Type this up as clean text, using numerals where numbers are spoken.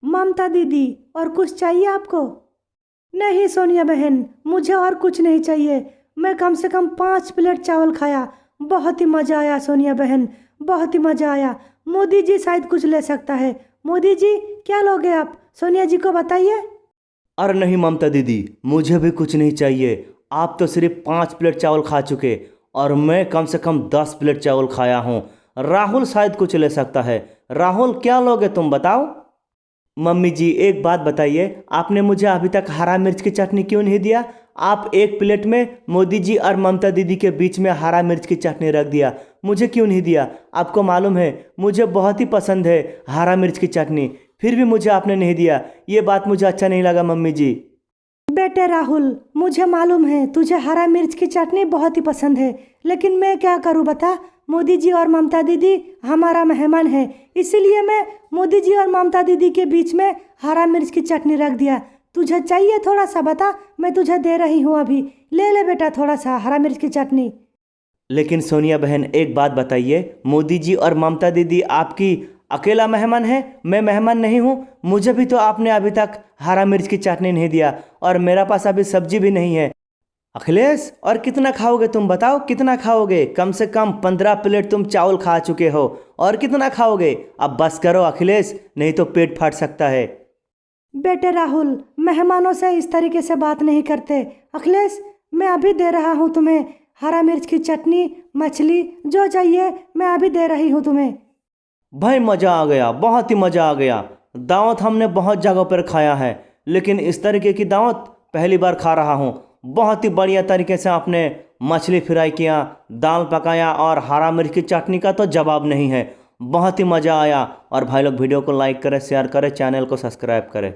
ममता दीदी, और कुछ चाहिए आपको? नहीं सोनिया बहन, मुझे और कुछ नहीं चाहिए। मैं कम से कम 5 प्लेट चावल खाया। बहुत ही मज़ा आया सोनिया बहन, बहुत ही मज़ा आया। मोदी जी शायद कुछ ले सकता है। मोदी जी, क्या लोगे आप? सोनिया जी को बताइए। अरे नहीं ममता दीदी, मुझे भी कुछ नहीं चाहिए। आप तो सिर्फ 5 प्लेट चावल खा चुके और मैं कम से कम 10 प्लेट चावल खाया हूँ। राहुल शायद कुछ ले सकता है। राहुल, क्या लोगे तुम बताओ। मम्मी जी, एक बात बताइए, आपने मुझे अभी तक हरा मिर्च की चटनी क्यों नहीं दिया? आप एक प्लेट में मोदी जी और ममता दीदी के बीच में हरा मिर्च की चटनी रख दिया, मुझे क्यों नहीं दिया? आपको मालूम है मुझे बहुत ही पसंद है हरा मिर्च की चटनी, फिर भी मुझे आपने नहीं दिया। ये बात मुझे अच्छा नहीं लगा मम्मी जी। बेटे राहुल, मुझे मालूम है तुझे हरा मिर्च की चटनी बहुत ही पसंद है, लेकिन मैं क्या करूं बता। मोदी जी और ममता दीदी हमारा मेहमान है, इसीलिए मैं मोदी जी और ममता दीदी के बीच में हरा मिर्च की चटनी रख दिया। तुझे चाहिए थोड़ा सा बता, मैं तुझे दे रही हूँ अभी। ले ले बेटा थोड़ा सा हरा मिर्च की चटनी। लेकिन सोनिया बहन, एक बात बताइए, मोदी जी और ममता दीदी आपकी अकेला मेहमान है, मैं मेहमान नहीं हूँ? मुझे भी तो आपने अभी तक हरा मिर्च की चटनी नहीं दिया और मेरा पास अभी सब्जी भी नहीं है। अखिलेश, और कितना खाओगे तुम बताओ, कितना खाओगे? कम से कम 15 प्लेट तुम चावल खा चुके हो, और कितना खाओगे? अब बस करो अखिलेश, नहीं तो पेट फाट सकता है। बेटे राहुल, मेहमानों से इस तरीके से बात नहीं करते। अखिलेश, मैं अभी दे रहा हूँ तुम्हें हरा मिर्च की चटनी, मछली, जो चाहिए मैं अभी दे रही हूँ तुम्हें। भाई मज़ा आ गया, बहुत ही मज़ा आ गया। दावत हमने बहुत जगहों पर खाया है, लेकिन इस तरीके की दावत पहली बार खा रहा हूँ। बहुत ही बढ़िया तरीके से आपने मछली फ्राई किया, दाल पकाया, और हरा मिर्च की चटनी का तो जवाब नहीं है। बहुत ही मज़ा आया। और भाई लोग वीडियो को लाइक करें, शेयर करें, चैनल को सब्सक्राइब करें।